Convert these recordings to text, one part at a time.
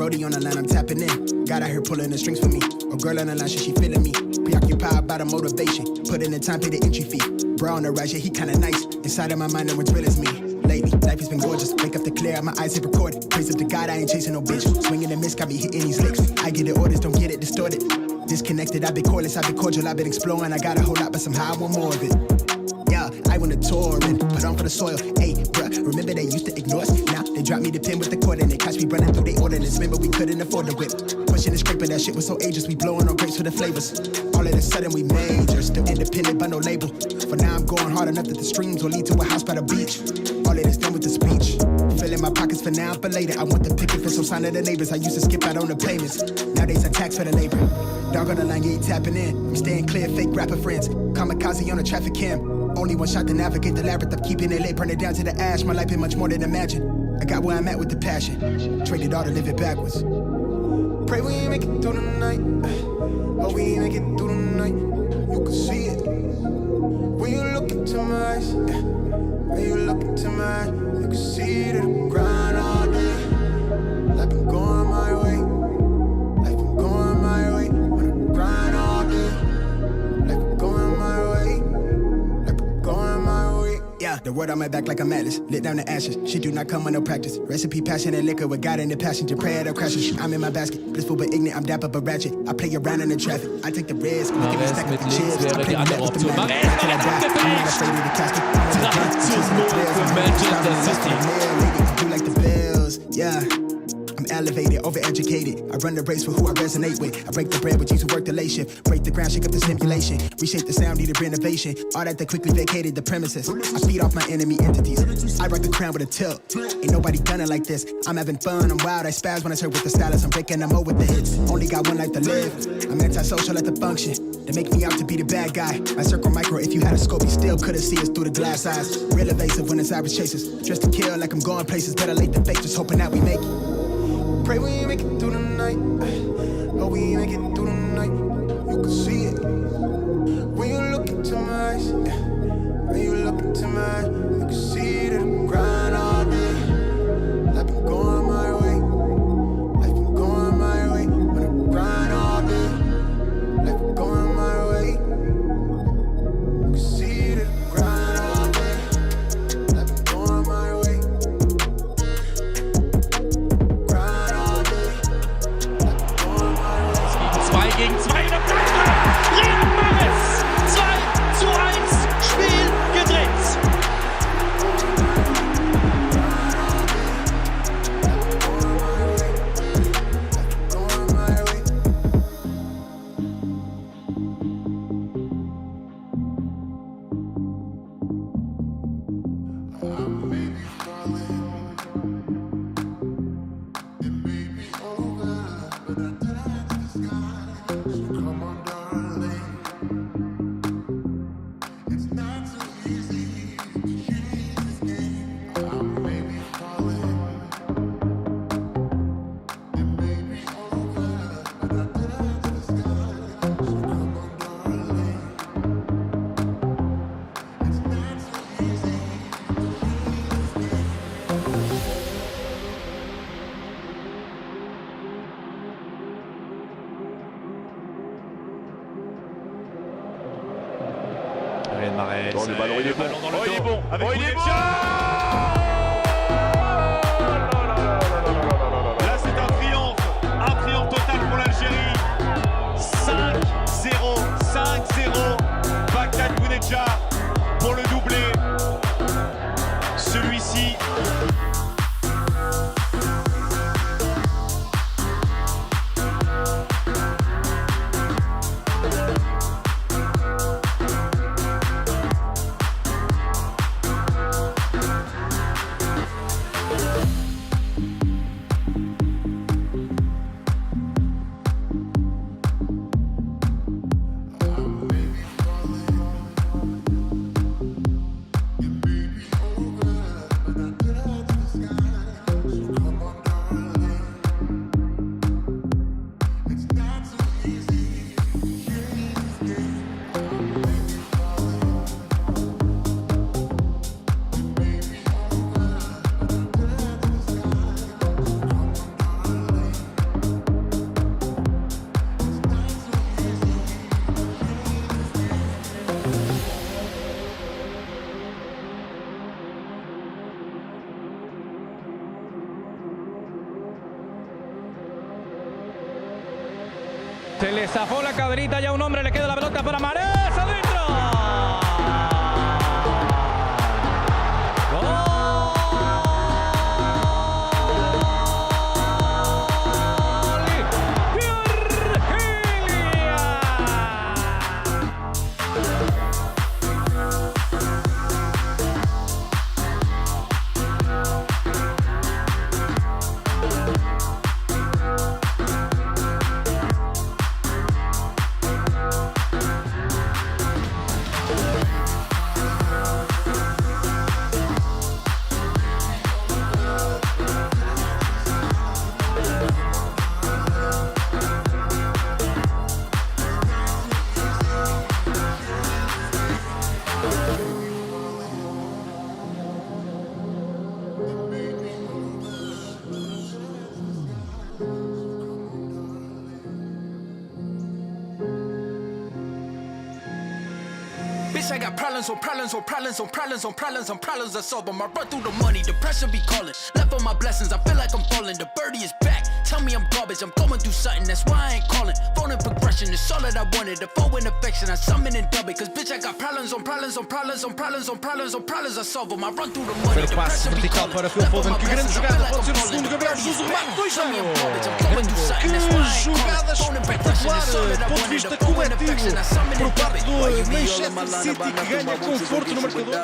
Brody on the line, I'm tapping in. God out here pulling the strings for me. A girl on the line, she feeling me. Preoccupied by the motivation. Put in the time, pay the entry fee. Bro on the rise, yeah, he kinda nice. Inside of my mind, no one's real as me. Lately, life has been gorgeous. Wake up to clear, my eyes hit record. Praise up to God, I ain't chasing no bitch. Swinging the miss, got me hitting these licks. I get the orders, don't get it distorted. Disconnected, I've been cordless, I've been cordial, I've been exploring. I got a whole lot, but somehow I want more of it. Yeah, I went to tour and put on for the soil. Hey, bruh, remember they used to ignore us? Now they dropped me the pin with the cord and they catch me running through they ordinance. Remember we couldn't afford the whip. Pushing the scraper, that shit was so ageless. We blowing on grapes for the flavors. All of a sudden we major, still independent but no label. For now I'm going hard enough that the streams will lead to a house by the beach. All of this done with the speech. Filling my pockets for now, for later. I want the picket for some sign of the neighbors. I used to skip out on the payments. Nowadays I tax for the labor. Dog on the line, yeah, tapping in. I'm staying clear, fake rapper friends. Kamikaze on the traffic cam. Only one shot to navigate the labyrinth of keeping it lit, burn it down to the ash. My life been much more than imagine. I got where I'm at with the passion. Traded all to live it backwards. Pray we make it through the night. Oh, we make it through the night. You can see it when you look into my eyes. When you look into my eyes, you can see the grind all day. Life been going my way. Life been going my way. When I grind all day. Life been going my way. Life been going my way. Yeah, the word on my back like I'm Atlas. Lit down the ashes. She do not come with no practice. Recipe, passion, and liquor with God in the passenger. Pray at her crashes. I'm in my basket. Blissful but ignorant. I'm dapper but ratchet. I play around in the traffic. I take the risk. Mahrez mit links wäre die andere Option. Mahrez hat ihn abgefälscht. 3:0 für Manchester City. Yeah. I'm elevated, overeducated. I run the race for who I resonate with. I break the bread with these who work the late shift. Break the ground, shake up the simulation. Reshape the sound, needed renovation. All that they quickly vacated the premises. I feed off my enemy entities. I rock the crown with a tilt. Ain't nobody done it like this. I'm having fun, I'm wild. I spaz when I serve with the stylist. I'm breaking them over with the hits. Only got one life to live. I'm antisocial at the function. They make me out to be the bad guy. My circle micro, if you had a scope, you still couldn't see us through the glass eyes. Real evasive when it's Irish chasers. Dressed to kill like I'm going places. Better late than fake, just hoping that we make it. Pray we make it through the night. Oh, we make it through the night. You can see it when you look into my eyes. When you look into my eyes, you can see the grind all day. Life been going my way. Life been going my way. When I grind all day. Life been going my way. You can see the grind all day. Life been going my way. 2 gegen 2 in der Flanke. Riyad Mahrez. 2:1. Spiel gedreht. Mahrez. Bon, le ballon il est bon. Il est bon. Avec Bounedjah. Là c'est un triomphe total pour l'Algérie. 5-0, Bagdad Bounedjah pour le doublé. Celui-ci. Se le zafó la caderita ya a un hombre, le queda la pelota para Mahrez, adentro. ¡Gol! Bitch, I got problems on problems on problems on problems on problems on problems I solve them. I run through the money, the pressure be calling. Left on my blessings, I feel like I'm falling. The birdie is back, tell me I'm garbage. I'm going through something, that's why I ain't calling. Phone in progression, it's all that I wanted. The phone in affection, I summon and dub it. Cause bitch, I got problems on problems on problems on problems on problems on problems I solve them. I run through the money, the Passe pressure be vertical calling. para Phil Foden, que grande jogada, pode ser o segundo. Gabriel Jesus, o remate 2-0. Que jogada espetacular, ponto de vista coletivo, por parte do Manchester City, que ganha conforto no marcador.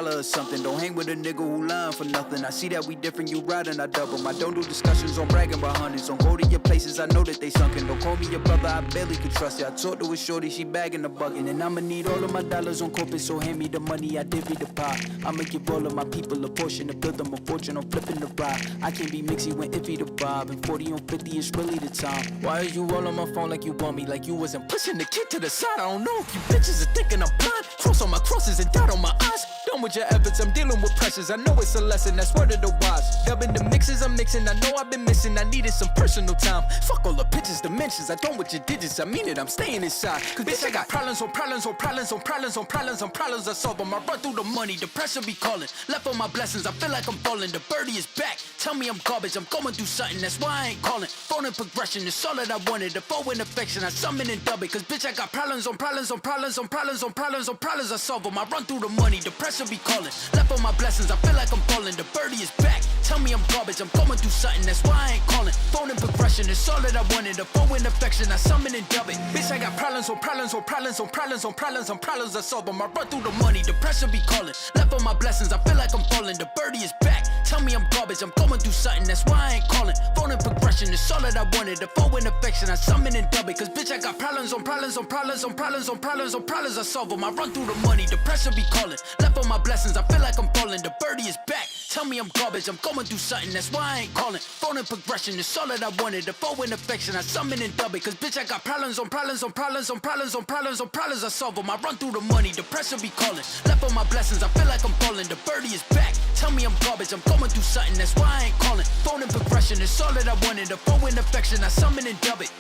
Don't hang with a nigga who lying for nothing. I see that we different, you riding, I double. I don't do discussions on bragging about hundreds. Don't go to your places, I know that they sunken. Don't call me your brother, I barely can trust you. I talked to a shorty, she bagging the bucket. And I'ma need all of my dollars on corporate, so hand me the money, I divvy the pie. I'ma give all of my people a portion to build them a fortune, I'm flipping the ride. I can't be mixy when iffy the vibe, and 40 on 50 is really the time. Why is you all on my phone like you want me, like you wasn't pushing the kid to the side? I don't know if you bitches are thinking I'm blind. Cross on my crosses and dot on my eyes. Done with your efforts, I'm dealing with pressures. I know it's a lesson, that's word of the wise. Dubbing the mixes I'm mixing, I know I've been missing. I needed some personal time. Fuck all the pictures, dimensions. I don't with your digits, I mean it, I'm staying inside. Cause bitch, I got problems on problems on problems on problems on problems on problems I solve them. I run through the money, the pressure be calling. Left on my blessings, I feel like I'm falling. The birdie is back, tell me I'm garbage. I'm going through something, that's why I ain't calling. Phone in progression, it's all that I wanted. The phone in affection, I summon and dub it. Cause bitch, I got problems on problems on problems on problems on problems on problems I solve them. I run through the money, the pressure be calling. Left on my blessings, I feel like I'm falling. The birdie is back, tell me I'm garbage. I'm going through something, that's why I ain't calling. Phone in progression, it's all that I wanted. The phone in affection, I summon and dub it. Bitch, I got problems on problems on problems on problems on problems on problems I solve them. I run through the money, the pressure be calling. Left on my blessings, I feel like I'm falling. The birdie is back, tell me I'm garbage. I'm going through something, that's why I ain't calling. Phone in progression, it's all that I wanted. The phone in affection, I summon and dub it. Cause bitch, I got problems on problems on problems on problems on problems on problems I solve them. I run through the money, the pressure be calling. Left on my blessings, I feel like I'm falling. The birdie is back, tell me I'm garbage. I'm going through something, that's why I ain't calling. Phone in progression, it's all that I wanted. The phone in affection, I summon and dub it. Cause bitch, I got problems on problems on problems on problems on problems on problems I solve them. I run through the money, the pressure be calling. Left on my blessings, I feel like I'm falling. The birdie is back, tell me I'm garbage. I'm going through something, that's why I ain't calling. Phone in progression, it's all that I wanted. The phone in affection, I summon and dub it.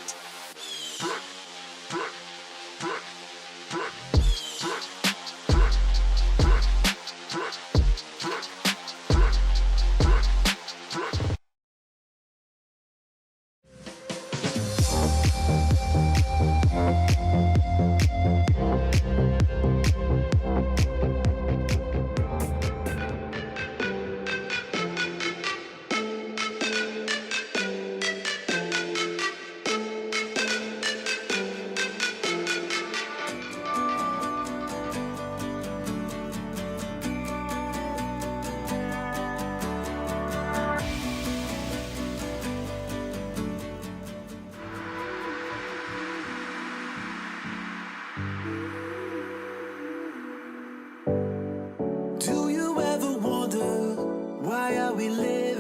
Do you ever wonder why are we living?